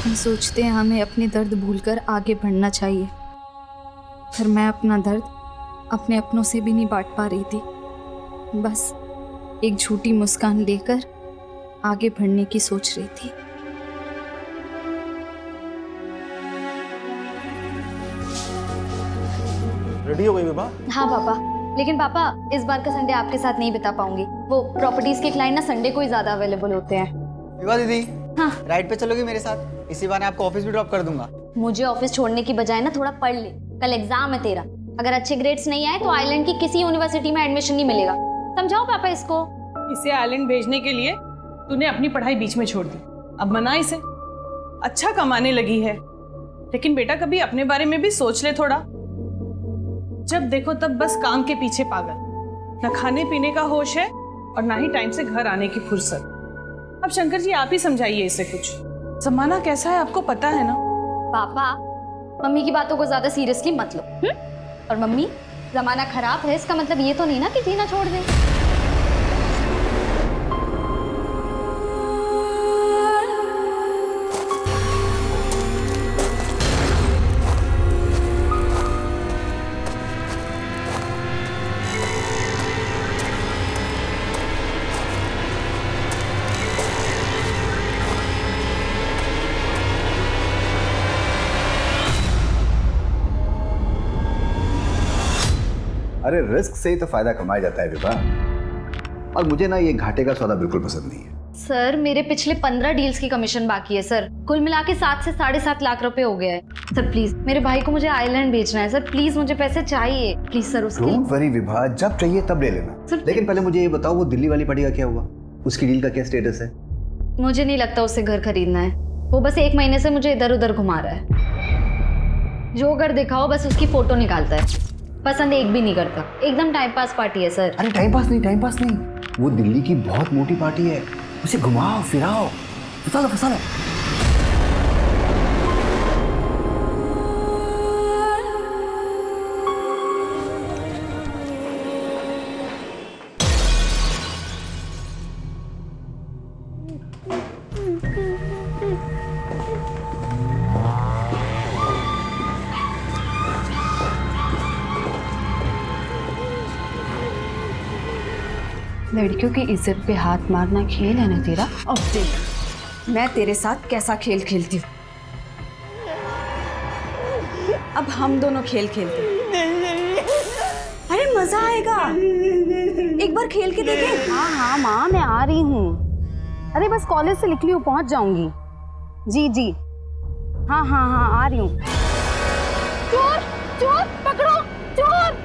हम सोचते हैं हमें अपने दर्द भूलकर आगे बढ़ना चाहिए, पर मैं अपना दर्द अपने अपनों से भी नहीं बांट पा रही थी। बस एक झूठी मुस्कान लेकर आगे बढ़ने की सोच रही थी। रेडी हो गई विभा? हाँ पापा, लेकिन पापा इस बार का संडे आपके साथ नहीं बिता पाऊंगी। वो प्रॉपर्टीज के क्लाइंट ना संडे को ही ज्यादा अवेलेबल होते हैं। विभा दीदी, हाँ राइड पे चलोगी मेरे साथ? इसी बहाने आपको ऑफिस भी ड्रॉप कर दूंगा। मुझे ऑफिस छोड़ने की बजाय ना थोड़ा पढ़ ले, कल एग्जाम है तेरा। अगर अच्छे ग्रेड्स नहीं आए तो आइलैंड की किसी यूनिवर्सिटी में एडमिशन नहीं मिलेगा। समझाओ पापा इसको। इसे आइलैंड भेजने के लिए तूने अपनी पढ़ाई बीच में छोड़ दी, अब मना इसे। अच्छा कमाने लगी है, लेकिन बेटा कभी अपने बारे में भी सोच ले थोड़ा। जब देखो तब बस काम के पीछे पागल, न खाने पीने का होश है और ना ही टाइम से घर आने की फुर्सत। अब शंकर जी आप ही समझाइए इसे कुछ। जमाना कैसा है आपको पता है ना। पापा मम्मी की बातों को ज्यादा सीरियसली मत लो। और मम्मी, जमाना खराब है इसका मतलब ये तो नहीं ना कि जीना छोड़ दें। अरे रिस्क से ही तो फायदा कमाया जाता है विभा, और मुझे ना ये घाटे का सौदा बिल्कुल पसंद नहीं है। सर मेरे पिछले 15 डील्स की कमीशन बाकी है सर, कुल मिला के 7 से 7.5 लाख रुपए हो गया है। सर प्लीज, मेरे भाई को मुझे आइलैंड बेचना है सर, प्लीज मुझे पैसे चाहिए प्लीज सर। उसके डोंट वरी विभा, जब चाहिए तब ले लेना। लेकिन पहले मुझे ये बताओ, वो दिल्ली वाली पार्टी का क्या हुआ? उसकी डील का क्या स्टेटस है? मुझे नहीं लगता उसे घर खरीदना है। वो बस 1 महीने से मुझे इधर उधर घुमा रहा है। जो घर दिखाओ बस उसकी फोटो निकालता है, पसंद एक भी नहीं करता। एकदम टाइम पास पार्टी है सर। अरे टाइम पास नहीं, वो दिल्ली की बहुत मोटी पार्टी है, उसे घुमाओ फिराओ, फंसा लो। लड़कियों की इज्जत पे हाथ मारना खेल है ना तेरा। अब देख मैं तेरे साथ कैसा खेल खेलती हूँ। अब हम दोनों खेल खेलते हैं। अरे मजा आएगा, एक बार खेल के देखें। हाँ माँ मैं आ रही हूँ। अरे बस कॉलेज से निकली हूँ, पहुँच जाऊंगी। जी हाँ आ रही हूँ। चोर पकड़ो, चोर।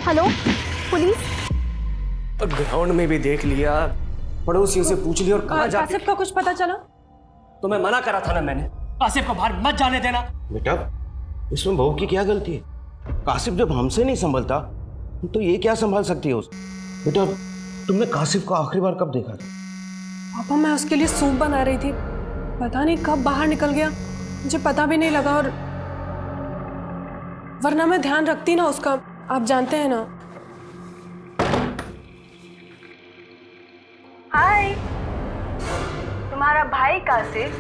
Hello police. ग्राउंड में भी देख लिया, पड़ोसियों से पूछ लिया, और कहाँ जाते? कासिफ का कुछ पता चला? तो मैं मना करा था ना मैंने, कासिफ को बाहर मत जाने देना। बेटा इसमें बहू की क्या गलती है? कासिफ जब हमसे नहीं संभलता तो ये क्या संभाल सकती है उसे? बेटा तुमने कासिफ को आखिरी बार कब देखा था? पापा मैं उसके लिए सूप बना रही थी, पता नहीं कब बाहर निकल गया, मुझे पता भी नहीं लगा। और वरना मैं ध्यान रखती ना उसका, आप जानते हैं ना। हाय, तुम्हारा भाई कासिफ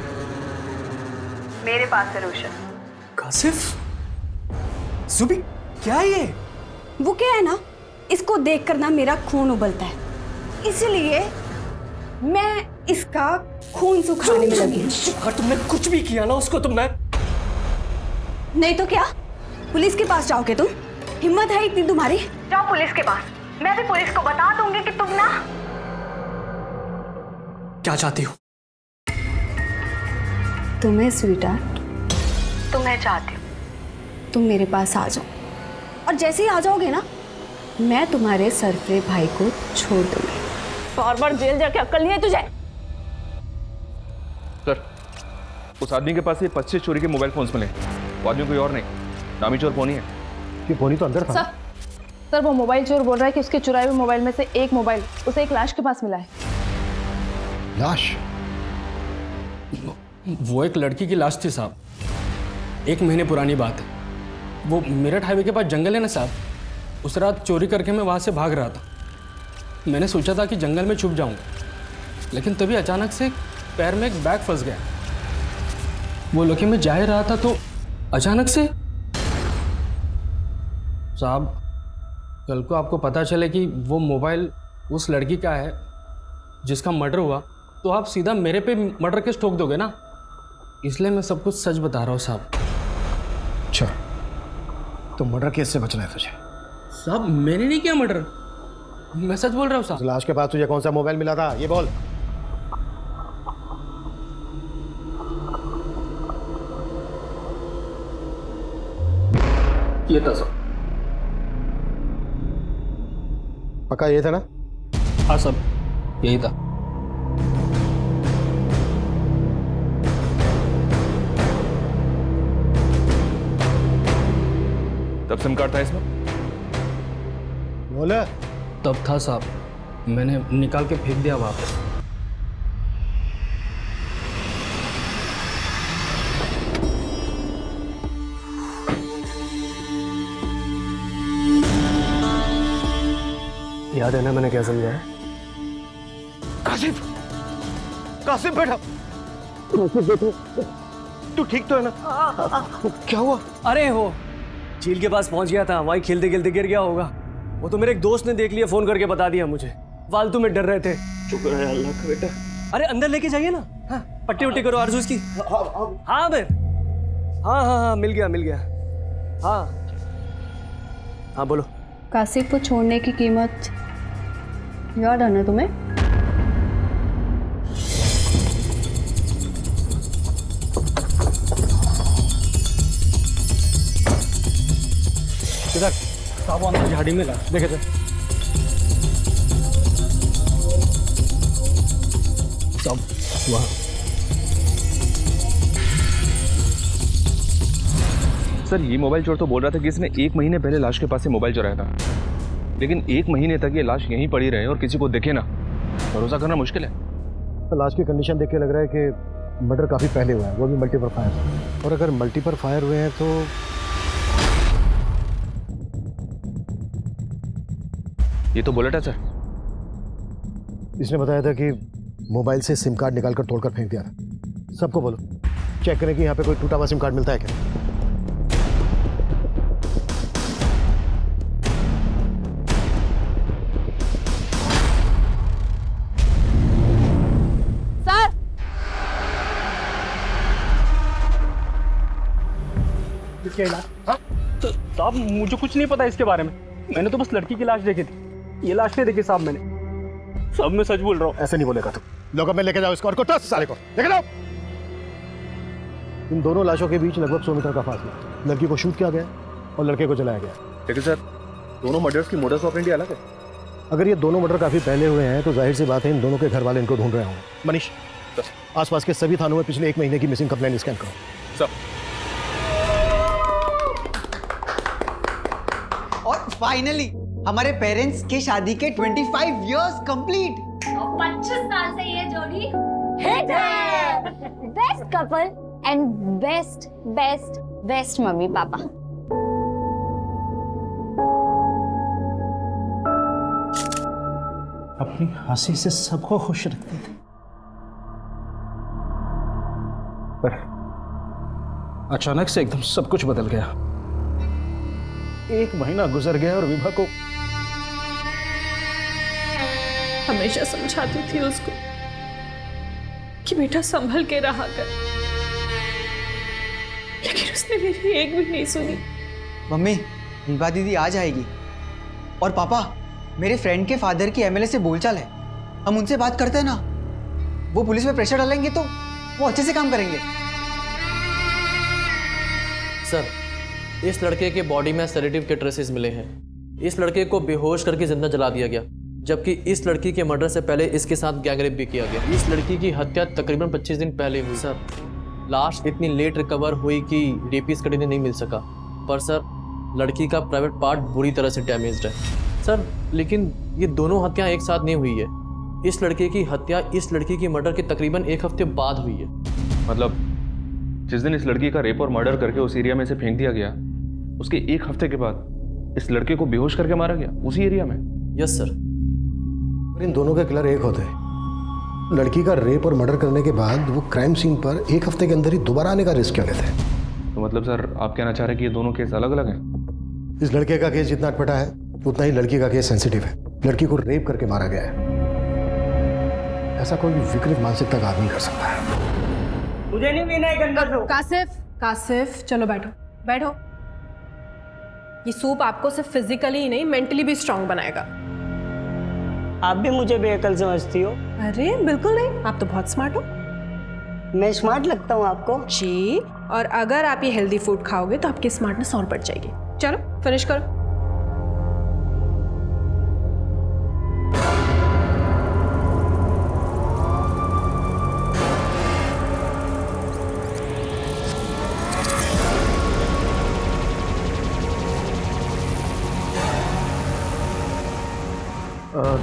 मेरे पास है रोशन। कासिफ? जुबी क्या है ये? वो क्या है ना, इसको देखकर ना मेरा खून उबलता है, इसलिए मैं इसका खून सुखाने में लगी। अगर तुमने कुछ भी किया ना उसको, तुमने नहीं तो क्या, पुलिस के पास जाओगे तुम? हिम्मत है इतनी तुम्हारी? जाओ पुलिस के पास, मैं भी पुलिस को बता दूंगी कि तुम ना। क्या चाहती हो? तुम्हें स्वीटहार्ट, तुम्हें चाहती हूँ। तुम मेरे पास आ जाओ, और जैसे ही आ जाओगे ना मैं तुम्हारे सरफरे भाई को छोड़ दूंगी। फॉरवर्ड जेल जाके अक्ल नहीं है तुझे? सर, उस आदमी के पास ये 25 चोरी के मोबाइल फोन्स मिले। वो आदमी कोई और नहीं, नामी चोर पोनी है। ये पोनी तो अंदर था। सर वो मोबाइल चोर बोल रहा है कि उसके चुराए हुए मोबाइल में से एक मोबाइल उसे एक लाश के पास मिला है। लाश? वो एक लड़की की लाश थी साहब, 1 महीने पुरानी बात है। वो मेरठ हाईवे के पास जंगल है ना साहब, उस रात चोरी करके मैं वहाँ से भाग रहा था। मैंने सोचा था कि जंगल में छुप जाऊंगा, लेकिन तभी अचानक से पैर में एक बैग फंस गया। वो लेके मैं जा ही रहा था तो अचानक से साहब, कल को आपको पता चले कि वो मोबाइल उस लड़की का है जिसका मर्डर हुआ, तो आप सीधा मेरे पे मर्डर केस ठोक दोगे ना, इसलिए मैं सब कुछ सच बता रहा हूँ साहब। अच्छा, तो मर्डर केस से बचना है तुझे? साहब मैंने नहीं किया मर्डर, मैं सच बोल रहा हूँ साहब। लाश के पास तुझे कौन सा मोबाइल मिला था, ये बोल। ये था साहब। पक्का ये था ना? हाँ सब यही था। तब सिम कार्ड था इसमें? बोले। तब था साहब, मैंने निकाल के फेंक दिया वहाँ पे। याद है ना मैंने क्या समझाया? कासिफ, कासिफ बेटा, तू ठीक तो है ना? क्या हुआ? अरे हो झील के पास पहुंच गया था, वहीं खेलते खेलते गिर गया होगा। वो तो मेरे एक दोस्त ने देख लिया, फोन करके बता दिया मुझे। फालतू में डर रहे थे। शुक्र है अल्लाह का बेटा। अरे अंदर लेके जाइए ना। हाँ, पट्टी उट्टी करो आरजू की। हाँ बे, हाँ मिल गया। हाँ बोलो। कासिफ को छोड़ने की कीमत याद है ना तुम्हें? किधर? साहब अंदर झाड़ी में ला, देखे थे साहब वहाँ। सर ये मोबाइल चोर तो बोल रहा था कि इसने 1 महीने पहले लाश के पास से मोबाइल चुराया था, लेकिन 1 महीने तक ये लाश यहीं पड़ी रहे और किसी को दिखे ना, भरोसा करना मुश्किल है। तो लाश की कंडीशन देख के लग रहा है कि मर्डर काफी पहले हुआ है, वो भी मल्टीपल फायर। और अगर मल्टीपल फायर हुए हैं तो ये तो बुलेट है सर। इसने बताया था कि मोबाइल से सिम कार्ड निकालकर तोड़कर फेंक दिया था। सबको बोलो चेक करें कि यहाँ पे कोई टूटा हुआ सिम कार्ड मिलता है क्या। तो साहब मुझे कुछ नहीं पता इसके बारे में, मैंने तो बस लड़की की लाश देखी थी, ये लाश नहीं देखी साहब मैंने। सब मैं सच बोल रहा हूँ। ऐसे नहीं बोलेगा तू। लोगों में लेके जाओ इसको और को साले को लेके जाओ। इन दोनों लाशों के बीच लगभग 100 मीटर का फासला। लड़की को शूट किया गया और लड़के को जलाया गया। लेकिन सर दोनों मर्डर्स की मोडस ऑपरेंडी अलग है। अगर ये दोनों मर्डर काफी पहले हुए हैं तो जाहिर सी बात है इन दोनों के घर वाले इनको ढूंढ रहे होंगे। मनीष आसपास के सभी थानों में पिछले 1 महीने की मिसिंग कंप्लेंट स्कैन करो। सब और फाइनली हमारे पेरेंट्स के शादी के 25 इयर्स कंप्लीट। 25 साल से ये जोड़ी हिट है। Best couple and best mummy papa. अपनी हंसी से सबको खुश रखते थे, पर अचानक से एकदम सब कुछ बदल गया। 1 महीना गुजर गया और विभा को हमेशा समझाती थी उसको कि बेटा संभल के रहा कर, लेकिन उसने मेरी एक भी नहीं सुनी। मम्मी विभा दीदी आ जाएगी। और पापा मेरे फ्रेंड के फादर की एमएलए से बोलचाल है, हम उनसे बात करते हैं ना, वो पुलिस में प्रेशर डालेंगे तो वो अच्छे से काम करेंगे। सर इस लड़के के बॉडी में सेडेटिव के ट्रेसेस मिले हैं। इस लड़के को बेहोश करके जिंदा जला दिया गया, जबकि इस लड़की के मर्डर से पहले इसके साथ गैंगरेप भी किया गया। इस लड़की की हत्या तकरीबन 25 दिन पहले हुई। सर लाश इतनी लेट रिकवर हुई कि रेपिस कड़ी नहीं मिल सका, पर सर लड़की का प्राइवेट पार्ट बुरी तरह से डैमेज्ड है। सर लेकिन ये दोनों हत्याएं एक साथ नहीं हुई है। इस लड़के की हत्या इस लड़की की मर्डर के तकरीबन 1 हफ्ते बाद हुई है। मतलब जिस दिन इस लड़की का रेप और मर्डर करके उस एरिया में से फेंक दिया गया, उसके 1 हफ्ते के बाद इस लड़के को बेहोश करके मारा गया उसी एरिया में। Yes sir. पर इन दोनों के किलर एक होते हैं। लड़की का रेप और मर्डर करने के बाद वो क्राइम सीन पर 1 हफ्ते के अंदर ही दोबारा आने का रिस्क क्यों लेते हैं? तो मतलब सर आप कहना चाह रहे हैं कि ये दोनों केस अलग अलग हैं? इस लड़के का केस जितना अटपटा है उतना ही लड़की का केस सेंसिटिव है। लड़की को रेप करके मारा गया है। ऐसा कोई विकृत मानसिकता का आदमी कर सकता है। मुझे नहीं पीना है गंदा सूप। कासिफ चलो बैठो बैठो। ये सूप आपको सिर्फ फिजिकली ही नहीं मेंटली भी स्ट्रांग बनाएगा। आप भी मुझे बेअकल समझती हो? अरे बिल्कुल नहीं, आप तो बहुत स्मार्ट हो। मैं स्मार्ट लगता हूँ आपको? जी, और अगर आप ये हेल्दी फूड खाओगे तो आपकी स्मार्टनेस और बढ़ जाएगी। चलो फिनिश करो।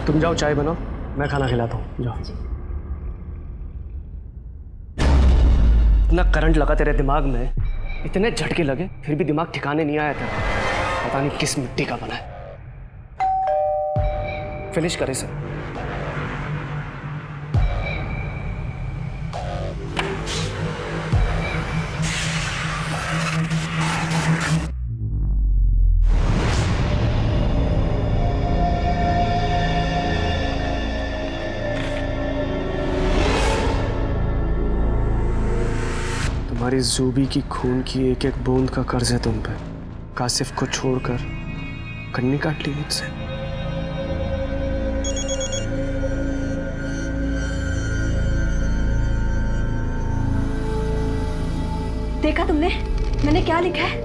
तुम जाओ चाय बनाओ, मैं खाना खिलाता हूँ। जाओ। इतना करंट लगा तेरे दिमाग में, इतने झटके लगे फिर भी दिमाग ठिकाने नहीं आया तेरा। पता नहीं किस मिट्टी का बना है। फिनिश करे सर। तुम्हारी जूबी की खून की एक एक बूंद का कर्ज है तुम पे। कासिफ को छोड़कर कन्नी काट ली मुझसे। देखा तुमने मैंने क्या लिखा है?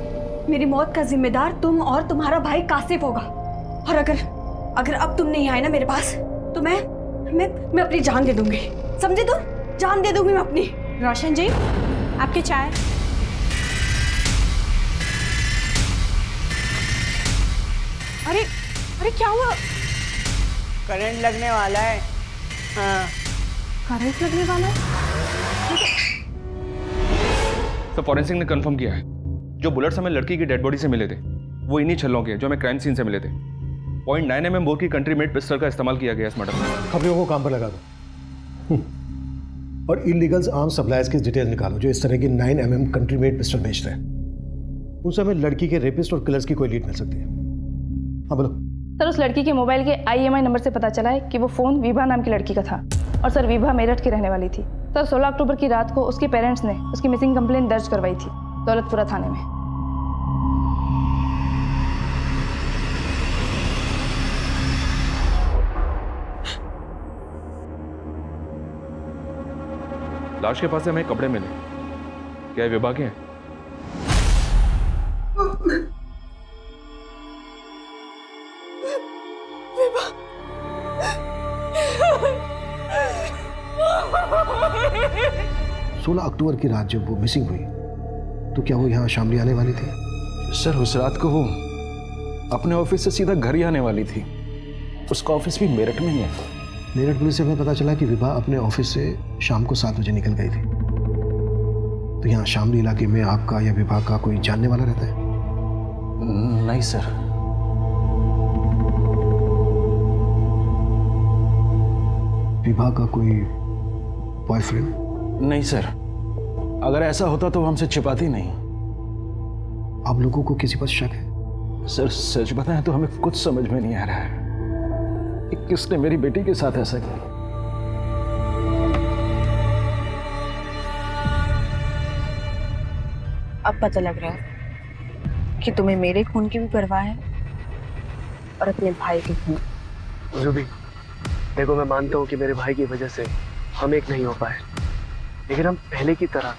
मेरी मौत का जिम्मेदार तुम और तुम्हारा भाई कासिफ होगा। और अगर अब तुम नहीं आए ना मेरे पास तो मैं अपनी जान दे दूंगी। समझे तुम? जान दे दूंगी मैं अपनी। रोशन जी आपकी चाय। अरे अरे क्या हुआ? करंट लगने वाला है। हाँ। करंट लगने वाला है? तो फॉरेंसिक ने कंफर्म किया है जो बुलेट्स हमें लड़की की डेड बॉडी से मिले थे वो इन्हीं छल्लों के जो हमें क्राइम सीन से मिले थे। 0.9 mm बोर की कंट्री मेड पिस्टल का इस्तेमाल किया गया इस मर्डर में। खबरों को काम पर लगा दो और इलीगल्स आर्म सप्लायर्स की डिटेल निकालो जो इस तरह की 9 mm कंट्री मेड पिस्टल बेचते हैं। उनसे हमें लड़की के रेपिस्ट और किलर्स की कोई लीड मिल सकती है। हाँ बोलो। सर उस लड़की के मोबाइल के IMI नंबर से पता चला है कि वो फ़ोन विभा नाम की लड़की का था और सर विभा मेरठ की रहने वाली थी। सर 16 अक्टूबर की रात को उसके पेरेंट्स ने उसकी मिसिंग कंप्लेंट दर्ज करवाई थी दौलतपुरा थाने में। लाश के पास से हमें कपड़े मिले, क्या ये विभा के हैं? सोलह अक्टूबर की रात जब वो मिसिंग हुई तो क्या वो यहाँ शामली आने वाली थी? सर उस रात को वो अपने ऑफिस से सीधा घर ही आने वाली थी। उसका ऑफिस भी मेरठ में ही है। मेरठ पुलिस से हमें पता चला कि विभा अपने ऑफिस से शाम को 7 बजे निकल गई थी। तो यहाँ शामली इलाके में आपका या विभा का कोई जानने वाला रहता है? नहीं सर। विभा का कोई बॉयफ्रेंड? नहीं सर, अगर ऐसा होता तो वो हमसे छिपाती नहीं। आप लोगों को किसी पर शक है? सर सच बताएं तो हमें कुछ समझ में नहीं आ रहा है कि किसने मेरी बेटी के साथ ऐसा किया। अब पता लग रहा है कि तुम्हें मेरे खून की भी परवाह है और अपने भाई के खून। रूबी देखो, मैं मानता हूँ कि मेरे भाई की वजह से हम एक नहीं हो पाए, लेकिन हम पहले की तरह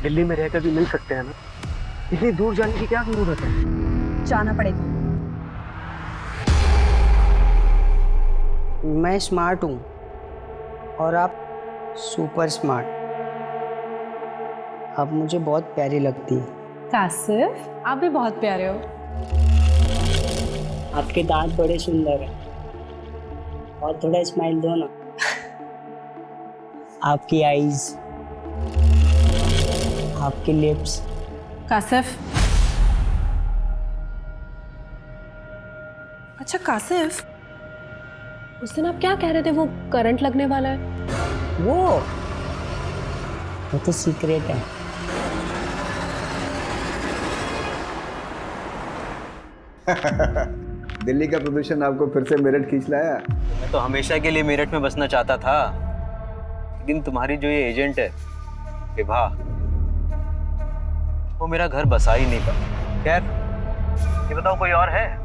दिल्ली में रहकर भी मिल सकते हैं ना। इतनी दूर जाने की क्या जरूरत है? जाना पड़ेगा। मैं स्मार्ट हूँ और आप सुपर स्मार्ट। आप मुझे बहुत प्यारी लगती हैं। कासिफ आप भी बहुत प्यारे हो। आपके दांत बड़े सुंदर हैं और थोड़ा स्माइल दो ना। आपकी आईज, आपके लिप्स। कासिफ, अच्छा कासिफ, उस दिन आप क्या कह रहे थे, वो करंट लगने वाला है? वो तो सीक्रेट है। दिल्ली का प्रदूषण आपको फिर से मेरठ खींच लाया। मैं तो हमेशा के लिए मेरठ में बसना चाहता था, लेकिन तुम्हारी जो ये एजेंट है विभा, वो मेरा घर बसा ही नहीं पाया। खैर, ये बताओ कोई और है?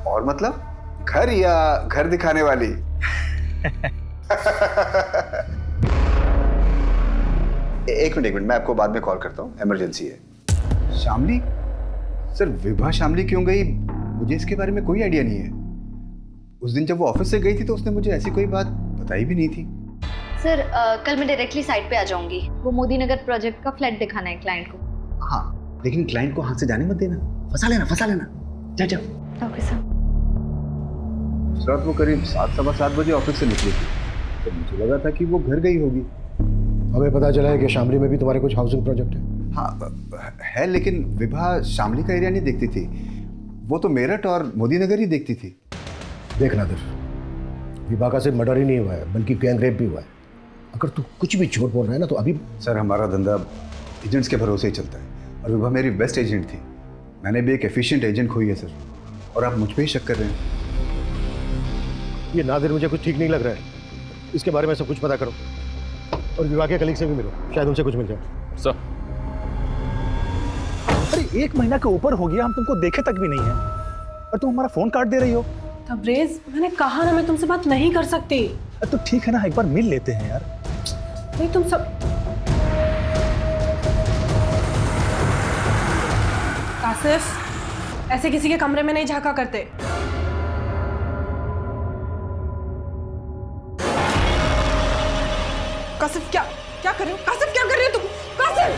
और मतलब घर या घर दिखाने वाली? एक मिनट, मैं आपको बाद में कॉल करता हूँ, इमरजेंसी है। शामली? सर विभा शामली क्यों गई, मुझे इसके बारे में कोई आइडिया नहीं है। उस दिन जब वो ऑफिस से गई थी तो उसने मुझे ऐसी कोई बात बताई भी नहीं थी। सर कल मैं डायरेक्टली साइट पे आ जाऊंगी। वो मोदी नगर प्रोजेक्ट का फ्लैट दिखाना है क्लाइंट को। हाँ, लेकिन क्लाइंट को हाथ से जाने मत देना, फंसा लेना। जा जाओ। Okay sir. रात वो करीब 7-7:15 बजे ऑफिस से निकली थी, तो मुझे लगा था कि वो घर गई होगी। हमें पता चला है कि शामली में भी तुम्हारे कुछ हाउसिंग प्रोजेक्ट है। हाँ है, लेकिन विभा शामली का एरिया नहीं देखती थी, वो तो मेरठ और मोदी नगर ही देखती थी। देख नादिर, विभा का सिर्फ मर्डर ही नहीं हुआ है बल्कि गैंग रेप भी हुआ है। अगर तू कुछ भी झूठ बोल रहा है ना तो अभी। सर हमारा धंधा एजेंट्स के भरोसे ही चलता है, और विभा मेरी बेस्ट एजेंट थी। मैंने भी एक एफिशिएंट एजेंट खोई है सर, और आप मुझ पे ही शक कर रहे हैं। ये नादिर मुझे कुछ ठीक नहीं लग रहा है, इसके बारे में सब कुछ पता करो और विभा के कलीग से भी मिलो, शायद उनसे कुछ मिल जाए। सर अरे 1 महीना के ऊपर हो गया, हम तुमको देखे तक भी नहीं है और तुम हमारा फोन काट दे रही हो। तबरेज, मैंने कहा ना मैं तुमसे बात नहीं कर सकती। तो ठीक है ना, एक बार मिल लेते हैं यार। नहीं तुम सब कासिफ, ऐसे किसी के कमरे में नहीं झांका करते। कासिफ क्या कर रहे हो? कासिफ क्या कर रहे हो तुम? कासिफ!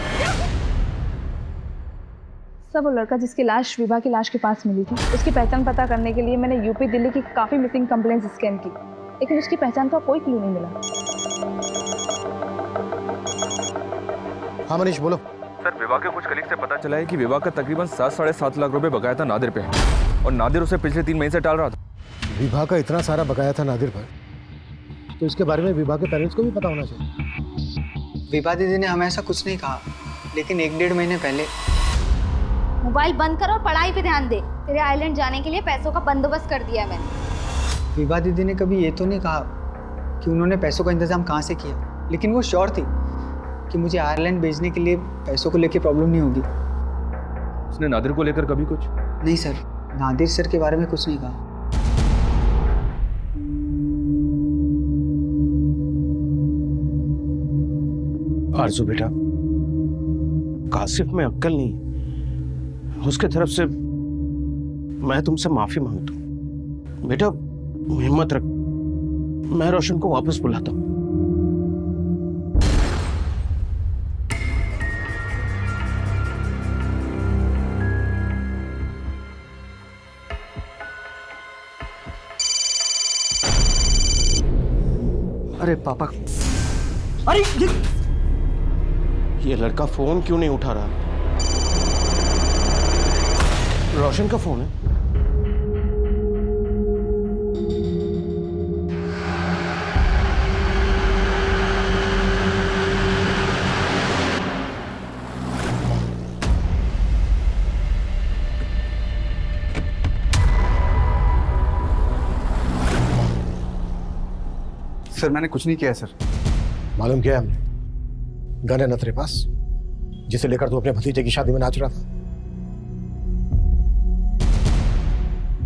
सर, वो लड़का जिसकी लाश विभा की लाश के पास मिली थी, उसकी पहचान पता करने के लिए मैंने यूपी दिल्ली की काफ़ी मिसिंग कंप्लेंट्स स्कैन की, लेकिन उसकी पहचान का कोई क्लू नहीं मिला। हाँ मनीष बोलो। सर, विभा के कुछ कलीग से पता चला है कि विभा का तकरीबन 7-7.5 लाख रुपए बकाया था नादिर पे, और नादिर उसे पिछले 3 महीने से टाल रहा था। विभा का इतना सारा बकाया था नादिर पर, तो इसके बारे में विभा के पेरेंट्स को भी पता होना चाहिए। विभा दीदी ने हमें ऐसा कुछ नहीं कहा, लेकिन 1-1.5 महीने पहले। मोबाइल बंद कर और पढ़ाई पे ध्यान दे। तेरे आइलैंड जाने के लिए पैसों का बंदोबस्त कर दिया है मैंने। विभा दीदी ने कभी ये तो नहीं कहा कि उन्होंने पैसों का इंतजाम कहाँ से किया, लेकिन वो श्योर थी कि मुझे आयरलैंड भेजने के लिए पैसों को लेकर प्रॉब्लम नहीं होगी। उसने नादिर को लेकर कभी कुछ? नहीं सर, नादिर सर के बारे में कुछ नहीं कहा। आरजू बेटा, कासिफ में अक्ल नहीं, उसके तरफ से मैं तुमसे माफी मांगता हूँ। बेटा हिम्मत रख, मैं रोशन को वापस बुलाता हूँ। अरे पापा, अरे ये लड़का फोन क्यों नहीं उठा रहा? रोशन का फोन है। सर मैंने कुछ नहीं किया सर। मालूम किया हमने, गन है ना तेरे पास, जिसे लेकर तू अपने भतीजे की शादी में नाच रहा था?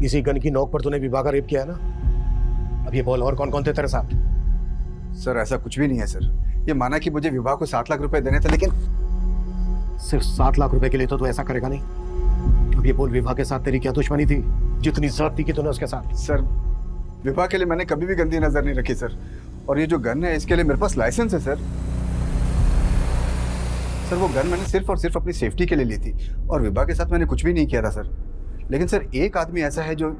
इसी गन की नोक पर तूने विभा का रेप किया ना? अब ये बोल, और कौन कौन थे तेरे साथ? सर ऐसा कुछ भी नहीं है सर। ये माना कि मुझे विभा को 7 लाख रुपए देने थे, लेकिन सिर्फ 7 लाख रुपए के लिए तो तू ऐसा करेगा नहीं। अब ये बोल, विभा के साथ तेरी क्या दुश्मनी थी जितनी जरूरत थी कि तूने उसके साथ? सर विभा के लिए मैंने कभी भी गंदी नजर नहीं रखी सर, और ये जो गन है इसके लिए मेरे पास लाइसेंस है सर। सर वो गन मैंने सिर्फ और सिर्फ अपनी सेफ्टी के लिए ली थी, और विभा के साथ मैंने कुछ भी नहीं किया था सर। लेकिन सर एक आदमी ऐसा है जो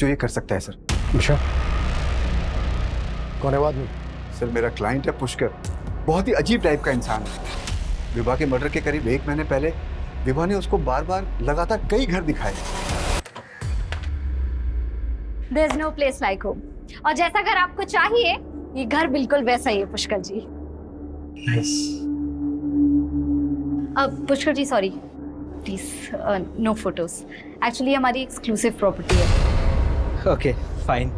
ये कर सकता है सर। अच्छा, कौन है वो आदमी? सर मेरा क्लाइंट है पुष्कर, बहुत ही अजीब टाइप का इंसान है। विभा के मर्डर के करीब 1 महीने पहले विभा ने उसको बार बार लगातार कई घर दिखाए। There's no place like home. और जैसा घर आपको चाहिए, ये घर बिल्कुल वैसा ही है पुष्कर जी। अब Pushkar ji sorry, please no photos. Actually हमारी एक्सक्लूसिव प्रॉपर्टी है। Okay fine.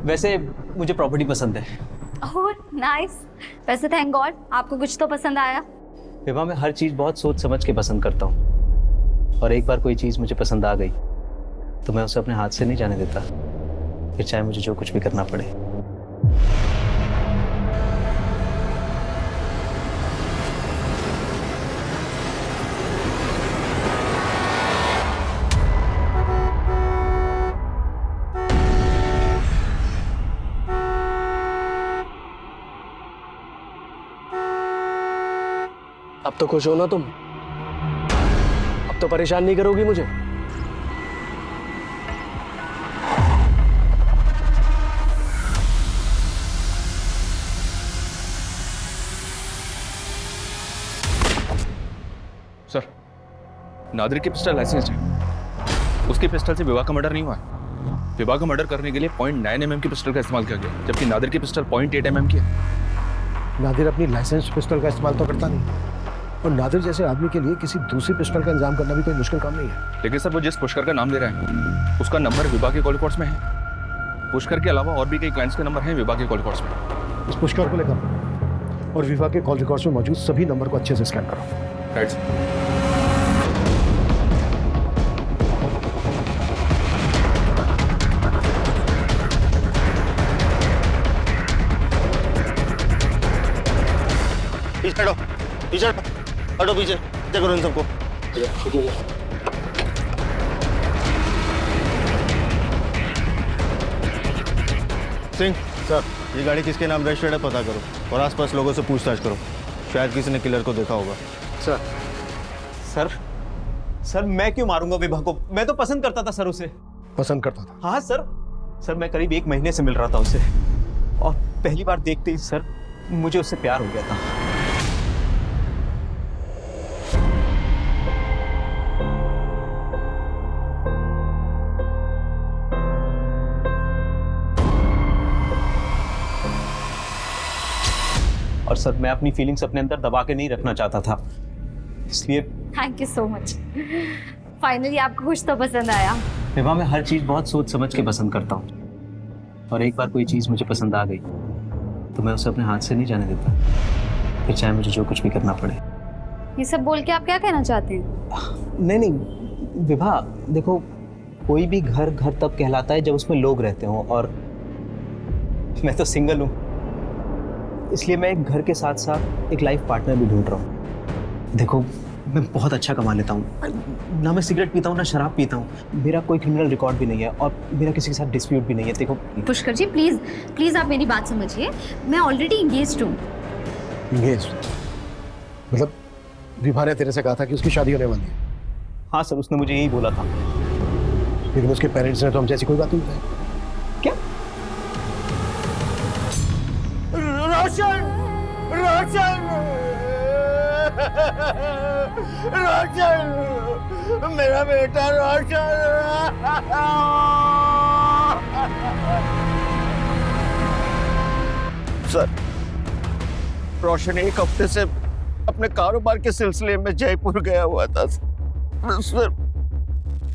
वैसे मुझे प्रॉपर्टी पसंद है। Oh nice. वैसे थैंक गॉड आपको कुछ तो पसंद आया। विभा, मैं हर चीज़ बहुत सोच समझ के पसंद करता हूँ, और एक बार कोई चीज़ मुझे पसंद आ गई तो मैं उसे अपने हाथ से नहीं जाने देता, फिर चाहे मुझे जो कुछ भी करना पड़े। अब तो खुश हो ना तुम? अब तो परेशान नहीं करोगी मुझे? सर, नादिर की पिस्टल लाइसेंस है। उसकी पिस्टल से विवाह का मर्डर नहीं हुआ है। विवाह का मर्डर करने के लिए 0.9 mm की पिस्टल का इस्तेमाल किया गया, जबकि नादिर की पिस्टल 0.8 mm की है। नादिर अपनी लाइसेंस पिस्टल का इस्तेमाल तो करता नहीं, और नादिर जैसे आदमी के लिए किसी दूसरी पिस्टल का इंतजाम करना भी कोई मुश्किल काम नहीं है। लेकिन सर, वो जिस पुष्कर का नाम ले रहा है उसका नंबर विवाह के कॉल रिकॉर्ड्स में है। पुष्कर के अलावा और भी कई क्लाइंट्स के नंबर हैं विवाह के कॉल रिकॉर्ड्स में। इस पुष्कर को लेकर और विवाह के कॉल रिकॉर्ड्स में मौजूद सभी नंबर को अच्छे से स्कैन करो। Right sir. पीछे हटो, पीछे हटो, पीछे चेक करो इन सबको। सिंह सर, ये गाड़ी किसके नाम रजिस्टर्ड है पता करो, और आसपास लोगों से पूछताछ करो, शायद किसी ने किलर को देखा होगा। सर सर सर मैं क्यों मारूंगा विभा को? मैं तो पसंद करता था सर उसे। पसंद करता था? हाँ सर मैं करीब 1 महीने से मिल रहा था उसे, और पहली बार देखते ही सर मुझे उससे प्यार हो गया था। और सर मैं अपनी फीलिंग्स अपने अंदर दबा के नहीं रखना चाहता था, इसलिए। Thank you so much. Finally आपको कुछ तो पसंद आया। विभा, मैं हर चीज़ बहुत सोच समझ के पसंद करता हूँ, और एक बार कोई चीज़ मुझे पसंद आ गई तो मैं उसे अपने हाथ से नहीं जाने देता, फिर चाहे मुझे जो कुछ भी करना पड़े। ये सब बोल के आप क्या कहना चाहते हैं? नहीं विभा, देखो कोई भी घर घर तब कहलाता है जब उसमें लोग रहते हों, और मैं तो सिंगल हूँ, इसलिए मैं एक घर के साथ साथ एक लाइफ पार्टनर भी ढूंढ रहा हूँ। देखो मैं बहुत अच्छा कमा लेता हूँ, ना मैं सिगरेट पीता हूँ ना शराब पीता हूँ, मेरा कोई क्रिमिनल रिकॉर्ड भी नहीं है, और मेरा किसी के साथ डिस्प्यूट भी नहीं है। देखो पुष्कर जी प्लीज प्लीज आप मेरी बात समझिए, मैं ऑलरेडी इंगेज्ड हूँ। इंगेज्ड? मतलब विभा ने तेरे से कहा था कि उसकी शादी होने वाली है? हाँ सर, उसने मुझे यही बोला था। लेकिन उसके पेरेंट्स ने तो हम जैसी कोई बात नहीं बताई। क्या? रोशन, रोशन, रोशन, मेरा बेटा रोशन। सर, रोशन 1 हफ्ते से अपने कारोबार के सिलसिले में जयपुर गया हुआ था सर,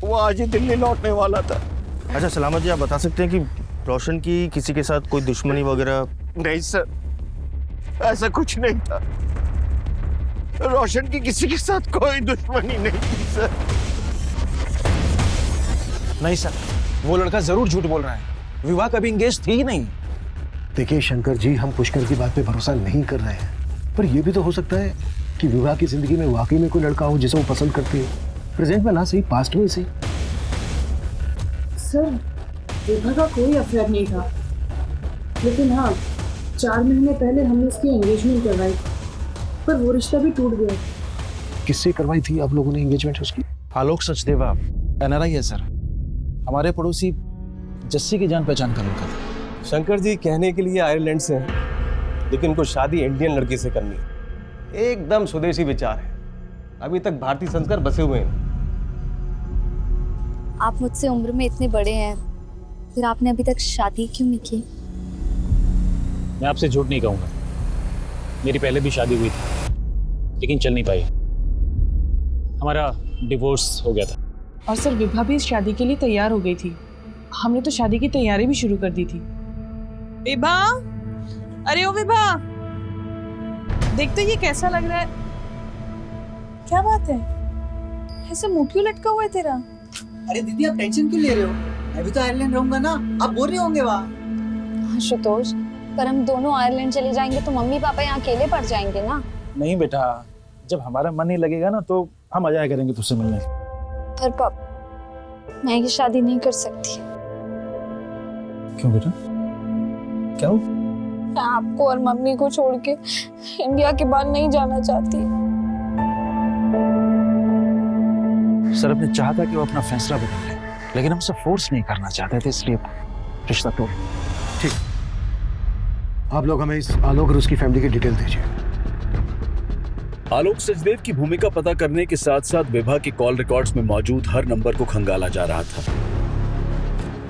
वो आज ही दिल्ली लौटने वाला था। अच्छा सलामत जी, आप बता सकते हैं कि रोशन की किसी के साथ कोई दुश्मनी वगैरह? नहीं सर, ऐसा कुछ नहीं था। रोशन की किसी के साथ कोई दुश्मनी नहीं थी सर। नहीं सर, वो लड़का जरूर झूठ बोल रहा है, विवाह कभी इंगेज थी ही नहीं। देखिए शंकर जी, हम पुष्कर की बात पे भरोसा नहीं कर रहे हैं, पर यह भी तो हो सकता है कि विवाह की जिंदगी में वाकई में कोई लड़का हो जिसे वो पसंद करती है, प्रेजेंट में ना सही पास्ट में सही। सर विभा का कोई अफेयर नहीं था, लेकिन हाँ 4 महीने पहले हमने उसकी एंगेजमेंट करवाई, पर वो रिश्ता भी टूट गया। किससे करवाई थी आप लोगों ने एंगेजमेंट उसकी? आलोक सचदेवा NRI है सर, हमारे पड़ोसी जस्सी की जान पहचान का लड़का था। शंकर जी कहने के लिए आयरलैंड से हैं, लेकिन उनको शादी इंडियन लड़की से करनी है। एकदम स्वदेशी विचार है, अभी तक भारतीय संस्कार बसे हुए हैं। आप मुझसे उम्र में इतने बड़े हैं, फिर आपने अभी तक शादी क्यों नहीं की? मैं आपसे झूठ नहीं कहूँगा, मेरी पहले भी शादी हुई थी लेकिन चल नहीं पाई, हमारा डिवोर्स हो गया था। और सर विभा भी इस शादी के लिए तैयार हो गई थी, हमने तो शादी की तैयारी भी शुरू कर दी थी। विभा, अरे ओ विभा, देख तो ये कैसा लग रहा है। क्या बात है, ऐसे मुंह क्यों लटका हुआ है तेरा? अरे दीदी आप टेंशन क्यों ले रहे हो, मैं भी तो आयरलैंड रहूंगा ना, आप बोर नहीं होंगे वहाँ। आशुतोष, पर हम दोनों आयरलैंड चले जाएंगे तो मम्मी पापा यहाँ अकेले पड़ जाएंगे ना। नहीं बेटा, जब हमारा मन नहीं लगेगा ना तो हम आ जाया करेंगे तुझसे मिलने। पर पापा, मैं ये शादी नहीं कर सकती। क्यों बेटा, क्या हो? मैं आपको और मम्मी को छोड़ के इंडिया के बाहर नहीं जाना चाहती। सर अपने चाहता कि वो अपना फैसला बदल ले, लेकिन हम उसे फोर्स नहीं करना चाहते थे, इसलिए रिश्ता तोड़। ठीक, आप लोग हमें इस आलोक और उसकी फैमिली की डिटेल दीजिए। आलोक सचदेव की भूमिका पता करने के साथ साथ विभा के कॉल रिकॉर्ड्स में मौजूद हर नंबर को खंगाला जा रहा था।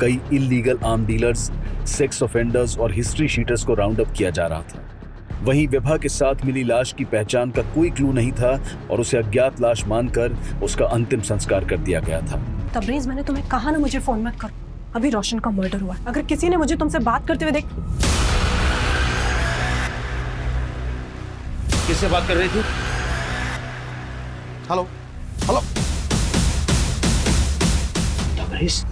कई illegal arm dealers, sex offenders और हिस्ट्री शीटर्स को राउंड अप किया जा रहा था। वहीं विभा के साथ मिली लाश की पहचान का कोई क्लू नहीं था और उसे अज्ञात लाश मानकर उसका अंतिम संस्कार कर दिया गया था। तबरेज, मैंने तुम्हें कहा ना मुझे फोन मत करो, अभी रोशन का मर्डर हुआ है। अगर किसी ने मुझे तुमसे बात करते हुए देख। किससे बात कर रही थी? Hello hello, Tabrez?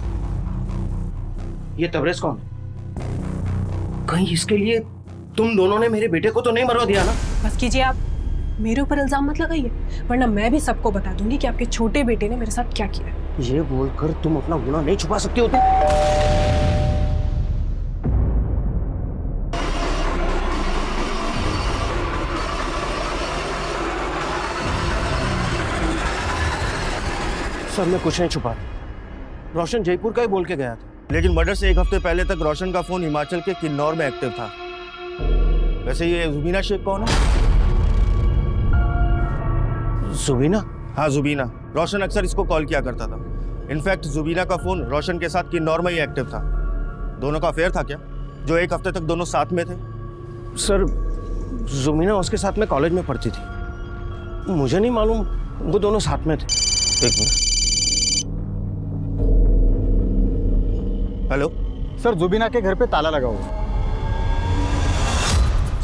ये तबरेज कौन? कहीं इसके लिए तुम दोनों ने मेरे बेटे को तो नहीं मरवा दिया ना? बस कीजिए, आप मेरे ऊपर इल्जाम मत लगाइए, वरना मैं भी सबको बता दूंगी कि आपके छोटे बेटे ने मेरे साथ क्या किया है। ये बोलकर तुम अपना गुनाह नहीं छुपा सकती हो तुम? सर मैं कुछ नहीं छुपा रहा। रोशन जयपुर का ही बोल के गया था, लेकिन मर्डर से एक हफ्ते पहले तक रोशन का फोन हिमाचल के किन्नौर में एक्टिव था। वैसे ये जुबीना शेख कौन है? जुबीना? हाँ जुबीना, रोशन अक्सर इसको कॉल किया करता था। इनफैक्ट जुबीना का फोन रोशन के साथ किन्नौर में ही एक्टिव था। दोनों का अफेयर था क्या, जो एक हफ्ते तक दोनों साथ में थे? सर जुबीना उसके साथ में कॉलेज में पढ़ती थी, मुझे नहीं मालूम वो दोनों साथ में थे। एक मिनट। हेलो सर, जुबीना के घर पे ताला लगा हुआ।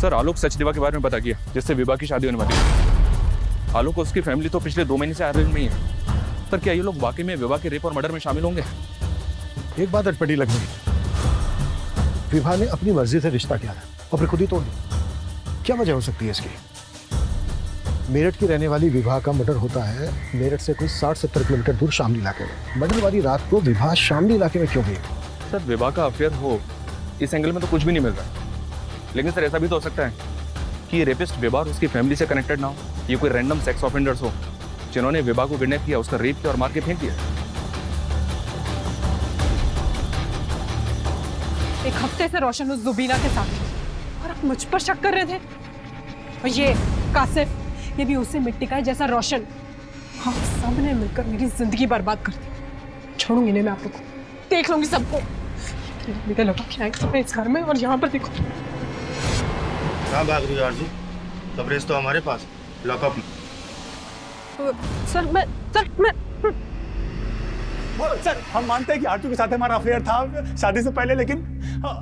सर आलोक सचदेवा के बारे में पता किया, जिससे विभा की शादी होने वाली है। आलोक और उसकी फैमिली तो पिछले 2 महीने से आयरलैंड में ही है। पर क्या ये लोग वाकई में विभा के रेप और मर्डर में शामिल होंगे? एक बात अटपटी लग रही, विभा ने अपनी मर्जी से रिश्ता किया था और फिर खुद ही तोड़ दिया। क्या वजह हो सकती है इसकी? मेरठ की रहने वाली विभा का मर्डर होता है मेरठ से कोई 60-70 किलोमीटर दूर शामली इलाके में। मर्डर वाली रात को विभा शामली इलाके में क्यों गई? सर विभा का अफेयर हो, इस एंगल में तो कुछ भी नहीं मिल रहा। लेकिन सर ऐसा भी तो हो सकता है कि ये रेपिस्ट विभा और उसकी फैमिली से कनेक्टेड ना हो। ये कोई रैंडम सेक्स ऑफेंडर्स हो जिन्होंने विभा को किडनैप किया, उसका रेप किया और मार के फेंक दिया। एक हफ्ते से रोशन उस जुबीना के साथ है और आप मुझ पर शक कर रहे थे। और ये कासिफ, ये भी उसी मिट्टी का है जैसा रोशन। हाँ, सब ने मिलकर मेरी जिंदगी बर्बाद कर दी। छोड़ूंगी नहीं मैं आप लोगों को, देख लूंगी सबको। मेरे लगा क्या है इस घर में, और यहाँ पर देखो। कहाँ भाग रही हो आरजू? तबरेज तो हमारे पास, लॉकअप। सर सर हम मानते हैं कि आरजू के साथ हमारा अफेयर था शादी से पहले, लेकिन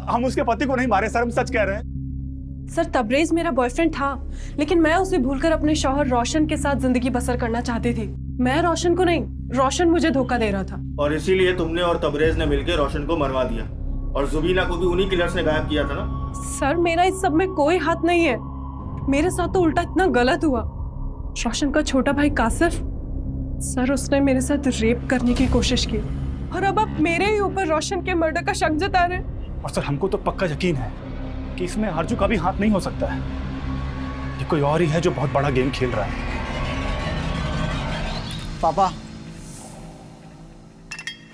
हम उसके पति को नहीं मारे सर, हम सच कह रहे हैं। सर तबरेज मेरा बॉयफ्रेंड था, लेकिन मैं उसे भूलकर अपने शौहर रोशन के साथ जिंदगी बसर करना चाहती थी। मैं रोशन को नहीं, रोशन मुझे धोखा दे रहा था। और इसीलिए तुमने और तबरेज ने मिलकर रोशन को मरवा दिया, और जुबीना को भी उन्हीं किलर्स ने गायब किया था ना? सर मेरा इस सब में कोई हाथ नहीं है, मेरे साथ तो उल्टा इतना गलत हुआ। रोशन का छोटा भाई कासिफ, सर उसने मेरे साथ रेप करने की कोशिश की, और अब आप मेरे ही ऊपर रोशन के मर्डर का शक जता रहे हैं। और सर हमको तो पक्का यकीन है कि इसमें आरजू का भी हाथ नहीं हो सकता है। ये कोई और ही है जो बहुत बड़ा गेम खेल रहा है। पापा,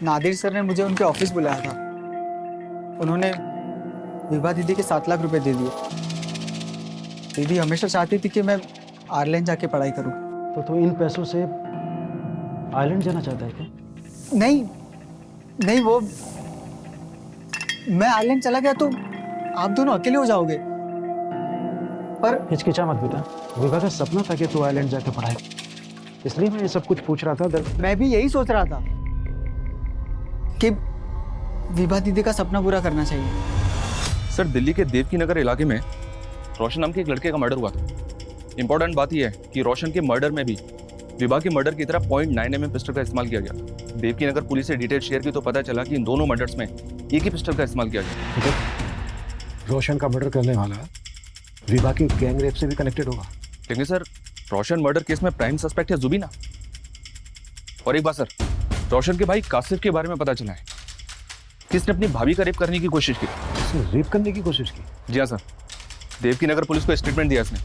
नादिर सर ने मुझे उनके ऑफिस बुलाया था। उन्होंने विभा दीदी के 7 लाख रुपए दे दिए। दीदी हमेशा चाहती थी कि मैं आयरलैंड जाके पढ़ाई करूं। तो तू इन पैसों से आयरलैंड जाना चाहता है क्या? नहीं, वो मैं आइलैंड चला गया तो आप दोनों अकेले हो जाओगे। पर हिचकिचा मत बेटा, विभा का सपना था कि तू आइलैंड जाकर पढ़ाई, इसलिए मैं ये सब कुछ पूछ रहा था। मैं भी यही सोच रहा था कि विभा दीदी का सपना पूरा करना चाहिए। सर, दिल्ली के देवकी नगर इलाके में रोशन नाम के एक लड़के का मर्डर हुआ था। इंपॉर्टेंट बात यह है कि रोशन के मर्डर में भी विभा के मर्डर की तरह .9 mm पिस्टल का इस्तेमाल किया गया। देवकी नगर पुलिस से डिटेल शेयर की तो पता चला कि इन दोनों मर्डर्स में एक ही पिस्टल का इस्तेमाल किया गया। रोशन का मर्डर करने वाला विभा की गैंग रेप से भी कनेक्टेड होगा। लेकिन सर, रोशन मर्डर केस में प्राइम सस्पेक्ट है जुबीना। और एक बात सर, रोशन के भाई कासिफ के बारे में पता चला है कि इसने अपनी भाभी का रेप करने की कोशिश की। रेप करने की कोशिश की? जी हाँ सर, देवकी नगर पुलिस को स्टेटमेंट दिया इसने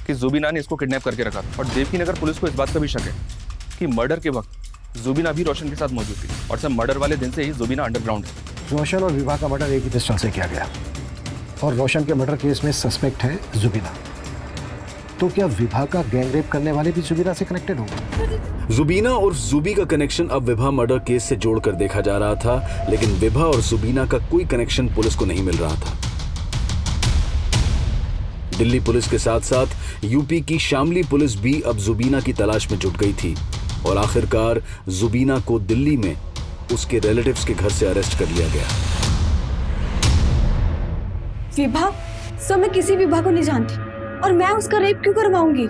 कि जुबीना ने इसको किडनैप करके रखा था। और देवकी नगर पुलिस को इस बात का भी शक है कि मर्डर के वक्त जुबीना भी रोशन के साथ मौजूद थी। और सर, मर्डर वाले दिन से ही जुबीना अंडरग्राउंड है। रोशन और विभा का मर्डर एक ही पिस्टल से किया गया और रोशन के मर्डर केस में सस्पेक्ट है जुबीना। तो क्या विभा का गैंग रेप करने वाले भी जुबीना से कनेक्टेड होंगे? जुबीना और जुबी का कनेक्शन अब विभा मर्डर केस से जोड़कर देखा जा रहा था, लेकिन विभा और जुबीना का कोई कनेक्शन पुलिस को नहीं मिल रहा था। दिल्ली पुलिस के साथ साथ यूपी की शामली पुलिस भी अब जुबीना की तलाश में जुट गई थी और आखिरकार जुबीना को दिल्ली में उसके रिलेटिव्स के घर से अरेस्ट कर लिया गया। विभा? सर, मैं किसी विभा को नहीं जानती और मैं उसका रेप क्यों करवाऊंगी?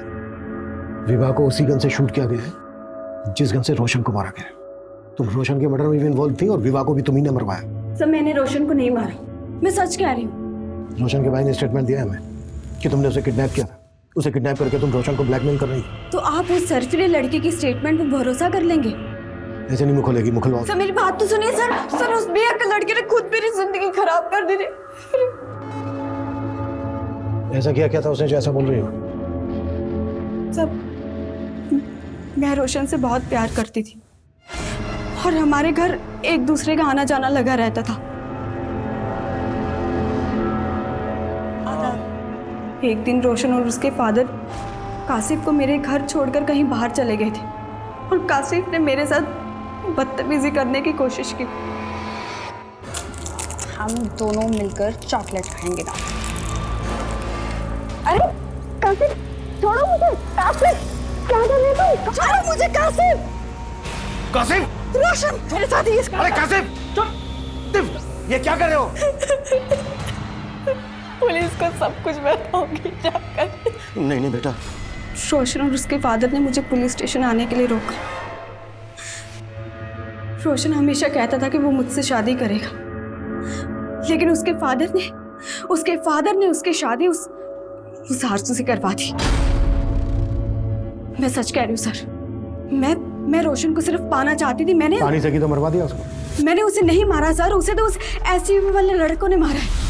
विभा को उसी गन से शूट किया गया है जिस गन से रोशन को मारा गया। तुम रोशन के मर्डर में भी इन्वॉल्व थी और विभा को भी तुम्ही ने मरवाया। सर, मैंने रोशन को नहीं मारा, मैं सच कह रही हूँ। रोशन के भाई ने स्टेटमेंट दिया है हमें कि तुमने उसे किडनैप किया था। उसे किडनैप करके तुम रोशन को ब्लैकमेल कर रही हो। तो आप उस सरफिरे लड़के की स्टेटमेंट पर भरोसा कर लेंगे? ऐसे नहीं मुँह खोलेगी, मुँह खुलवाओ। सर, मेरी बात तो सुनिए सर। सर, उस बेअक्ल लड़के ने खुद मेरी जिंदगी खराब कर दी। ऐसा क्या था उसने जो ऐसा बोल रही हो? सब, मैं रोशन से बहुत प्यार करती थी और हमारे घर एक दूसरे का आना जाना लगा रहता था। एक दिन रोशन और उसके फादर कासिफ को मेरे घर छोड़कर कहीं बाहर चले गए थे और कासिफ ने मेरे साथ बदतमीजी करने की कोशिश की। हम दोनों मिलकर चॉकलेट खाएंगे ना। अरे कासिफ, छोड़ो मुझे। कासिफ, क्या कर रहे हो? छोड़ो मुझे कासिफ। कासिफ! रोशन मेरे साथ ही इसका। अरे कासिफ, चुप! ये क्या कर रहे हो? पुलिस को सब कुछ बताऊंगी जाकर। नहीं बेटा। रोशन और उसके फादर ने मुझे पुलिस स्टेशन आने के लिए रोका। रोशन हमेशा कहता था कि वो मुझसे शादी करेगा, लेकिन उसके फादर ने उसकी शादी उस आरजू से करवा दी। मैं सच कह रही हूँ सर, मैं रोशन को सिर्फ पाना चाहती थी। मैंने पानी से की तो मरवा दिया उसको। मैंने उसे नहीं मारा सर, उसे तो उस एसयूवी वाले लड़कों ने मारा है।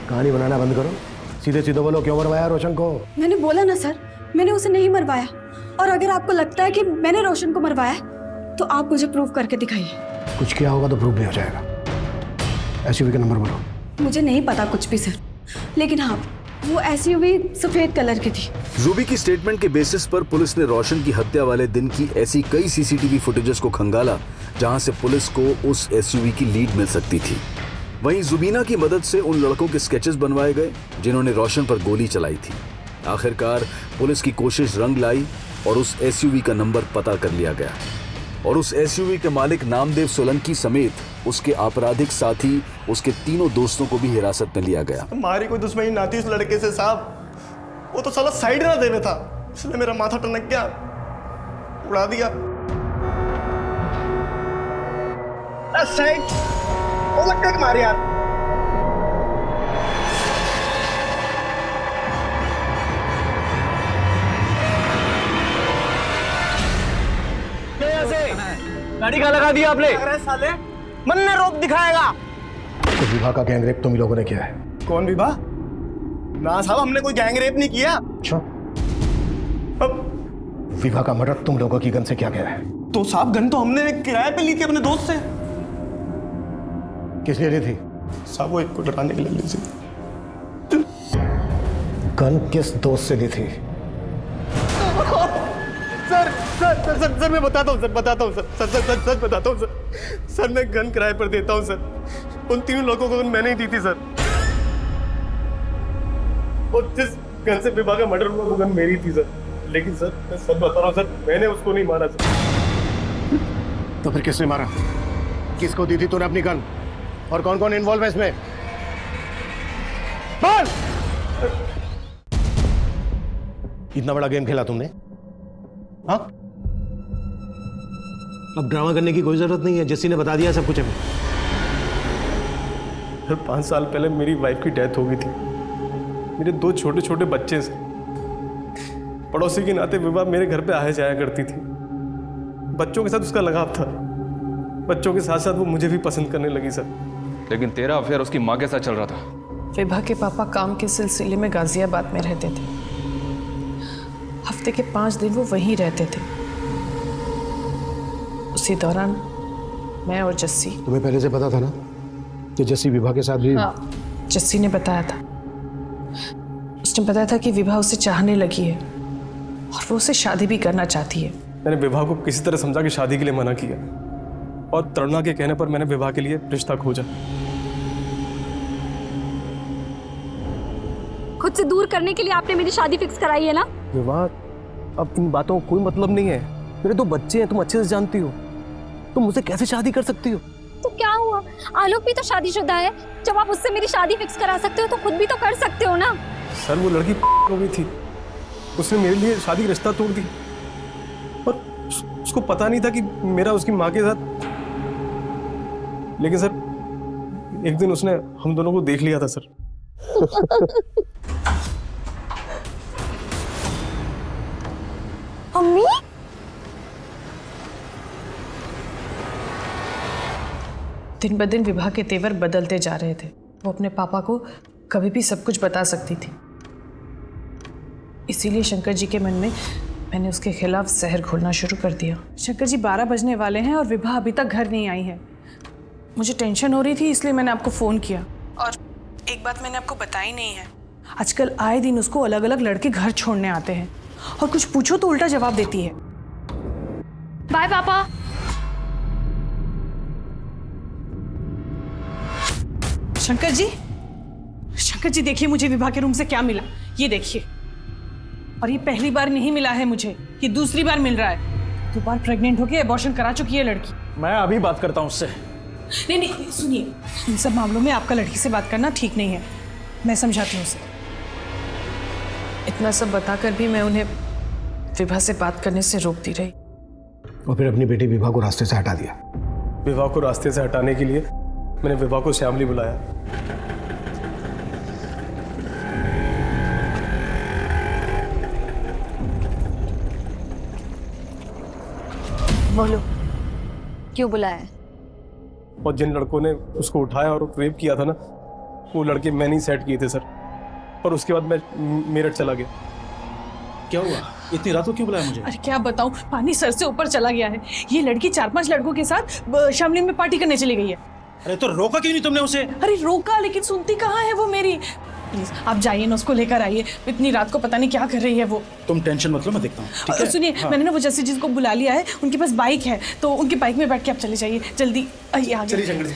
कहानी बनाना बंद करो, सीधे सीधे बोलो क्यों मरवाया रोशन को? मैंने बोला ना सर, मैंने उसे नहीं मरवाया। और अगर आपको लगता है कि मैंने रोशन को मरवाया तो आप मुझे प्रूव करके दिखाइए। कुछ किया होगा तो प्रूफ भी हो जाएगा। एसयूवी का नंबर बोलो। मुझे नहीं पता कुछ भी सर, लेकिन हाँ, वो एसयूवी सफेद कलर की थी। जुबी की स्टेटमेंट के बेसिस पर पुलिस ने रोशन की हत्या वाले दिन की ऐसी कई सीसीटीवी फुटेजेस को खंगाला जहां से पुलिस को उस एसयूवी की लीड मिल सकती थी। वहीं जुबीना की मदद से उन लड़कों के स्केचेस बनवाए गए जिन्होंने रोशन पर गोली चलाई थी। आखिरकार पुलिस की कोशिश रंग लाई और उस एसयूवी का नंबर पता कर लिया गया और उस एसयूवी के मालिक नामदेव सोलंकी समेत उसके आपराधिक साथी उसके तीनों दोस्तों को भी हिरासत में लिया गया। हमारी कोई दुश्मनी ना थी उस लड़के से साहब, वो तो साला साइड ना देवे था, इसलिए मेरा माथा टनक गया, उड़ा दिया। साइड वो लगता है मारे यार। गाड़ी का लगा दिया आपने? अरे साले, मन ने रोक दिखाएगा। तो विभा का गैंग रेप तुम ही लोगों ने किया है? कौन विभा? ना साहब, हमने कोई गैंग रेप नहीं किया। अच्छा, विभा का मर्डर तुम लोगों की गन से किया गया है? तो साहब गन तो हमने किराए पे ली थी अपने दोस्त से। किस लिए ली थी? साहब वो एक को डराने के लिए ली थी। गन किस दोस्त से ली थी? सर सर मैं बताता हूँ सर सच बताता हूँ सर मैं गन किराए पर देता हूँ सर। उन तीनों लोगों को मैंने ही दी थी सर। और जिस गन से विभा का मर्डर हुआ वो गन मेरी थी सर। लेकिन सर मैं सच बता रहा हूँ सर, मैंने उसको नहीं मारा सर। तो फिर किसने मारा? किसको दी थी तूने अपनी गन? और कौन कौन इन्वॉल्व है इसमें? बोल! इतना बड़ा गेम खेला तुमने? हाँ? अब ड्रामा करने की कोई जरूरत नहीं है, जस्सी ने बता दिया सब कुछ हमें। सर 5 साल पहले मेरी वाइफ की डेथ हो गई थी। मेरे 2 छोटे छोटे बच्चे से पड़ोसी के नाते विभा मेरे घर पे आया जाया करती थी। बच्चों के साथ उसका लगाव था। बच्चों के साथ साथ वो मुझे भी पसंद करने लगी सर। लेकिन तेरा अफेयर उसकी माँ के साथ चल रहा था। विभा के पापा काम के सिलसिले में गाजियाबाद में रहते थे। हफ्ते के 5 दिन वो वहीं रहते थे। उसी दौरान मैं और जस्सी। तुम्हें पहले से पता था ना कि जस्सी विभा के साथ भी? हाँ, जस्सी ने बताया था। उसने बताया था कि विभा उसे चाहने लगी है और वो उसे शादी भी करना चाहती है। मैंने विभा को किसी तरह समझा कि शादी के लिए मना किया और तरुणा के कहने पर मैंने विभा के लिए रिश्ता खोजा। खुद से दूर करने के लिए आपने मेरी शादी फिक्स कराई है ना? विभा, अब इन बातों का कोई मतलब नहीं है। मेरे 2 बच्चे हैं, तुम अच्छे से जानती हो। तुम मुझसे कैसे शादी कर सकती हो? तो क्या हुआ? आलोक भी तो शादीशुदा है। जब आप उससे मेरी शादी फिक्स करा सकते हो तो खुद भी तो कर सकते हो ना। सर वो लड़की हो गई थी, उसने मेरे लिए शादी का रिश्ता तोड़ दी और उसको पता नहीं था कि मेरा उसकी माँ के साथ। लेकिन सर एक दिन उसने हम दोनों को देख लिया था सर। अम्मी? दिन ब दिन विभा के तेवर बदलते जा रहे थे। वो अपने पापा को कभी भी सब कुछ बता सकती थी। इसीलिए शंकर जी के मन में मैंने उसके खिलाफ जहर घोलना शुरू कर दिया। शंकर जी 12 बजने वाले हैं और विभा अभी तक घर नहीं आई है। मुझे टेंशन हो रही थी, इसलिए मैंने आपको फ़ोन किया। और एक बात मैंने आपको बताई नहीं है, आजकल आए दिन उसको अलग अलग लड़के घर छोड़ने आते हैं और कुछ पूछो तो उल्टा जवाब देती है। बाय पापा। शंकर जी देखिए मुझे विभा के रूम से क्या मिला, ये देखिए। और ये पहली बार नहीं मिला है मुझे, ये दूसरी बार मिल रहा है। 2 बार प्रेग्नेंट होके एबॉर्शन करा चुकी है लड़की। मैं अभी बात करता हूँ उससे। नहीं सुनिए, इन सब मामलों में आपका लड़की से बात करना ठीक नहीं है। मैं समझाती हूँ उसे। इतना सब बताकर भी मैं उन्हें विभा से बात करने से रोकती रही। और फिर अपनी बेटी विभा को रास्ते से हटा दिया। विभा को रास्ते से हटाने के लिए मैंने विभा को श्यामली बुलाया। बोलो, क्यों बुलाया? और जिन लड़कों ने उसको उठाया और रेप किया था ना, वो लड़के मैंने ही सेट किए थे सर। और उसके बाद मैं मेरठ चला गया। क्या हुआ? इतनी रात को क्यों बुलाया मुझे? अरे क्या बताऊं, पानी सर से ऊपर चला गया है। ये लड़की 4-5 लड़कों के साथ शामली में पार्टी करने चली गई है। अरे तो रोका क्यों नहीं तुमने उसे? अरे रोका, लेकिन सुनती कहाँ है वो मेरी। प्लीज आप जाइए ना, उसको लेकर आइए। इतनी रात को पता नहीं क्या कर रही है वो। तुम टेंशन मत लो, मैं देखता हूँ, ठीक है? सुनिए, हाँ। मैंने ना वो जस्सी जी को बुला लिया है, उनके पास बाइक है, तो उनकी बाइक में बैठ के आप चले जाइए। जल्दी आइए आगे। चलिए शंकर जी,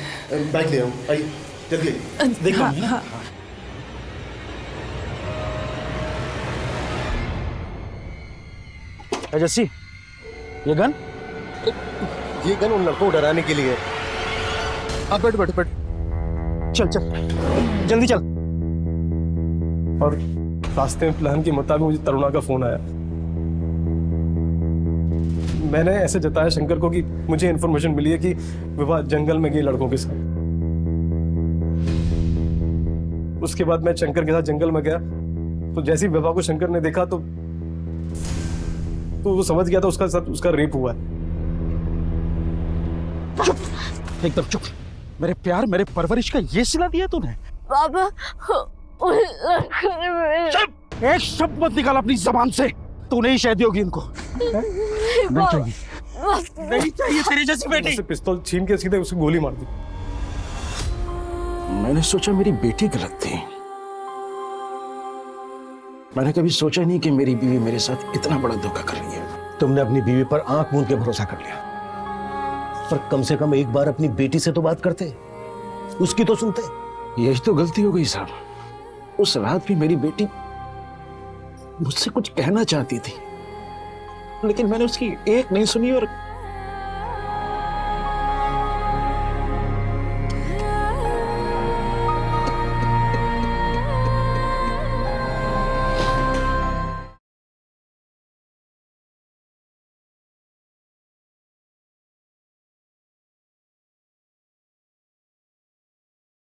बाइक ले आओ, आइए जल्दी आइए। देख लो हाँ, ना। हाँ। जस्सी, ये गन उन लड़कों को डराने के लिए। आप बैठ। चल जल्दी चल। और रास्ते में प्लान के मुताबिक मुझे तरुणा का फोन आया। मैंने ऐसे जताया शंकर को कि मुझे इन्फॉर्मेशन मिली है कि विभा जंगल में गई लड़कों के साथ। उसके बाद मैं शंकर के साथ जंगल में गया, तो जैसे ही विभा को शंकर ने देखा तो वो समझ गया था उसका साथ उसका रेप हुआ है। चुप, एकदम चुप। मेरे प्यार, मेरे परवरिश का ये सिला दिया तूने? बाबा, चुप! एक शब्द मत निकाल अपनी जबान से। तूने ही शादी होगी इनको। नहीं चाहिए तेरी जैसी बेटी। उससे पिस्तौल छीन के सीधे उसको गोली मार दी। मैंने सोचा मेरी बेटी गलत थी। मैंने कभी सोचा नहीं कि मेरी बीवी मेरे साथ इतना बड़ा धोखा कर रही है। तुमने अपनी बीवी पर आंख मूंद के भरोसा कर लिया, पर कम से कम एक बार अपनी बेटी से तो बात करते, उसकी तो सुनते। यही तो गलती हो गई साहब। उस रात भी मेरी बेटी मुझसे कुछ कहना चाहती थी, लेकिन मैंने उसकी एक नहीं सुनी और